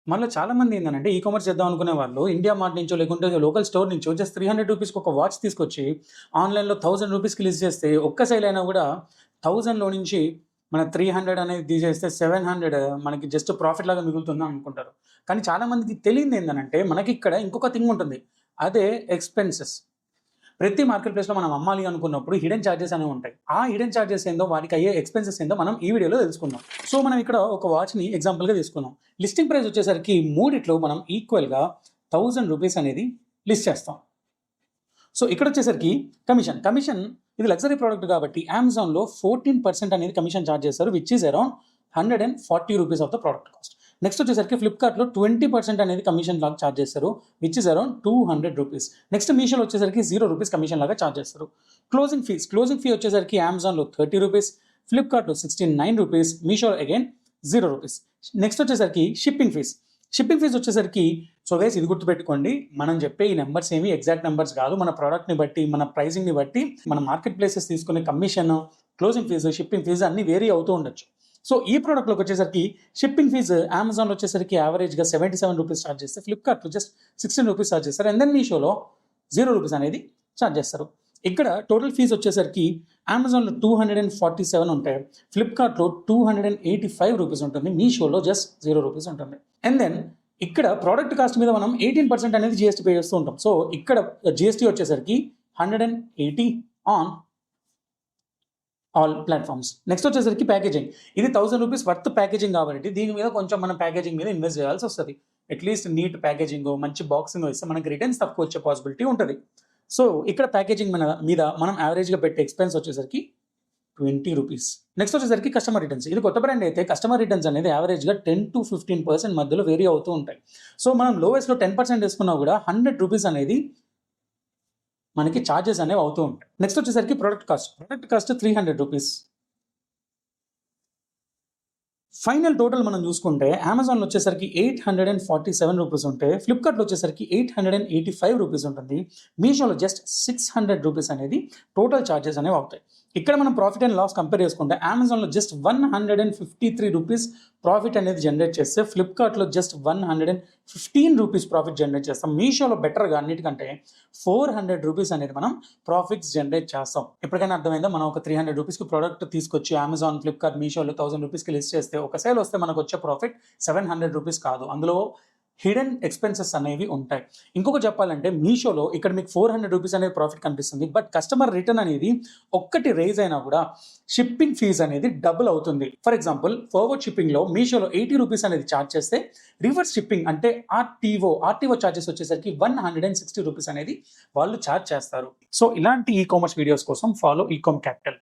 మనలో చాలా మంది ఏంటంటే ఈ కామర్స్ చేద్దాం అనుకునే వాళ్ళు ఇండియా మార్ట్ నుంచో లేకుంటే లోకల్ స్టోర్ నుంచో జస్ట్ 300 రూపీస్కి ఒక వాచ్ తీసుకొచ్చి ఆన్లైన్లో 1000 రూపీస్కి లిస్ట్ చేస్తే ఒక్క సేల్ అయినా కూడా 1000లో నుంచి మన 300 అనేది తీసేస్తే 700 మనకి జస్ట్ ప్రాఫిట్ లాగా మిగులుతుందని అనుకుంటారు. కానీ చాలా మందికి తెలియదు ఏంటంటే మనకి ఇక్కడ ఇంకొక థింగ్ ఉంటుంది. అదే ఎక్స్పెన్సెస్. ప్రతి మార్కెట్ ప్లేస్లో మనం అమ్మాలి అనుకున్నప్పుడు హిడెన్ ఛార్జెస్ అనేవి ఉంటాయి. ఆ హిడెన్ ఛార్జెస్ ఏందో వాటికి అయ్యే ఎక్స్పెన్సెస్ ఏందో మనం ఈ వీడియోలో తెలుసుకుందాం. సో మనం ఇక్కడ ఒక వాచ్ని ఎగ్జాంపుల్గా తీసుకుందాం. లిస్టింగ్ ప్రైస్ వచ్చేసరికి మూడిట్లో మనం ఈక్వల్గా 1000 రూపీస్ అనేది లిస్ట్ చేస్తాం. సో ఇక్కడ వచ్చేసరికి కమిషన్ ఇది లగ్జరీ ప్రోడక్ట్ కాబట్టి అమెజాన్లో 14% అనేది కమిషన్ ఛార్జ్ చేస్తారు, which is around 140 rupees of the product cost. Next వచ్చేసరికి ఫ్లిప్కార్ట్లో 20% అనేది కమిషన్ లాగా ఛార్జ్ చేస్తారు, which is around 200 rupees. Next మీషోలో వచ్చేసరికి 0 రూపీస్ కమిషన్ లాగా ఛార్జ్ చేస్తారు. క్లోజింగ్ ఫీ వచ్చేసరికి అమెజాన్లో 30 రూపీస్, ఫ్లిప్కార్ట్లో 69 rupees, Meesho again 0 rupees. Next వచ్చేసరికి షిప్పింగ్ ఫీజ్ వచ్చేసరికి సో గైస్ ఇది గుర్తుపెట్టుకోండి, మనం చెప్పే ఈ నెంబర్స్ ఏమి ఎగ్జాక్ట్ నెంబర్స్ కాదు. మన ప్రోడక్ట్ని బట్టి, మన ప్రైసింగ్ని బట్టి, మన మార్కెట్ ప్లేసెస్ తీసుకునే commission, closing fees, shipping fees అన్నీ వేరీ అవుతూ ఉండొచ్చు. సో ఈ ప్రోడక్ట్లోకి వచ్చేసరికి షిప్పింగ్ ఫీజు అమెజాన్లో వచ్చేసరికి యావరేజ్గా 77 రూపీస్ ఛార్జ్ చేస్తే, ఫ్లిప్కార్ట్లో జస్ట్ 16 రూపీస్ ఛార్జ్ చేస్తారు, అండ్ దెన్ మీషోలో 0 రూపీస్ అనేది ఛార్జ్ చేస్తారు. ఇక్కడ టోటల్ ఫీజు వచ్చేసరికి అమెజాన్లో 247 ఉంటాయి, ఫ్లిప్కార్ట్లో 285 రూపీస్ ఉంటుంది, మీషోలో జస్ట్ 0 రూపీస్ ఉంటుంది. అండ్ దెన్ ఇక్కడ ప్రోడక్ట్ కాస్ట్ మీద మనం 18% అనేది జిఎస్టీ పే చేస్తూ ఉంటాం. సో ఇక్కడ జిఎస్టీ వచ్చేసరికి 180 ఆన్ ఆల్ ప్లాట్ఫామ్స్. నెక్స్ట్ వచ్చేసరికి ప్యాకేజింగ్. ఇది 1000 రూపీస్ వర్త్ ప్యాకేజింగ్ కాబట్టి దీని మీద కొంచెం మనం ప్యాకేజింగ్ మీద ఇన్వెస్ట్ చేయాల్సి వస్తుంది. అట్లీస్ట్ నీట్ ప్యాకేజింగ్, మంచి బాక్సింగ్ ఇస్తే మనకి రిటర్న్స్ తక్కువ వచ్చే పాసిబిలిటీ ఉంటుంది. సో ఇక్కడ ప్యాకేజింగ్ మీద మనం యావరేజ్గా పెట్టే ఎక్స్పెన్స్ వచ్చేసరికి 20 రూపీస్. నెక్స్ట్ వచ్చేసరికి కస్టమర్ రిటర్న్స్. ఇది కొత్త బ్రాండ్ అయితే కస్టమర్ రిటర్న్స్ అనేది యావరేజ్గా 10 to 15% మధ్యలో వేరీ అవుతూ ఉంటాయి. సో మనం లోవెస్ట్లో 10% వేసుకున్నా కూడా 100 రూపీస్ అనేది మనకి ఛార్జెస్ అనేవి అవుతూ ఉంటాయి. నెక్స్ట్ వచ్చేసరికి product cost 300 rupees. Final total మనం చూసుకుంటే అమెజాన్లో వచ్చేసరికి 847 రూపీస్ ఉంటే, ఫ్లిప్కార్ట్లో వచ్చేసరికి 885 రూపీస్ ఉంటుంది, మీషోలో జస్ట్ 600 రూపీస్ అనేది టోటల్ ఛార్జెస్ అనేవి అవుతాయి. ఇక్కడ మనం ప్రాఫిట్ అండ్ లాస్ కంపేర్ చేసుకుంటే అమెజాన్లో జస్ట్ 153 రూపీస్ ప్రాఫిట్ అనేది జనరేట్ చేస్తే, ఫ్లిప్కార్ట్లో జస్ట్ 115 రూపీస్ ప్రాఫిట్ జనరేట్ చేస్తాం, మీషోలో బెటర్గా అన్నిటికంటే 400 రూపీస్ అనేది మనం ప్రాఫిట్స్ జనరేట్ చేస్తాం. ఎప్పటికైనా అర్థమైందా? మనం ఒక 300 రూపీస్కి ప్రోడక్ట్ తీసుకొచ్చి అమెజాన్, ఫ్లిప్కార్ట్, మీషోలో 1000 రూపీస్కి లిస్ట్ చేస్తే ఒక సేల్ వస్తే మనకు వచ్చే ప్రాఫిట్ 700 రూపీస్ కాదు, అందులో హిడెన్ ఎక్స్పెన్సెస్ అనేవి ఉంటాయి. ఇంకొక చెప్పాలంటే మీషోలో ఇక్కడ మీకు 400 రూపీస్ అనేది ప్రాఫిట్ కనిపిస్తుంది, బట్ కస్టమర్ రిటర్న్ అనేది ఒక్కటి రైజ్ అయినా కూడా షిప్పింగ్ ఫీజ్ అనేది డబుల్ అవుతుంది. ఫర్ ఎగ్జాంపుల్ ఫార్వర్డ్ షిప్పింగ్లో మీషోలో 80 రూపీస్ అనేది ఛార్జ్ చేస్తే, రివర్స్ షిప్పింగ్ అంటే ఆర్టీఓ ఛార్జెస్ వచ్చేసరికి 160 రూపీస్ అనేది వాళ్ళు ఛార్జ్ చేస్తారు. సో ఇలాంటి ఈ కామర్స్ వీడియోస్ కోసం ఫాలో ఈకామ్ క్యాపిటల్.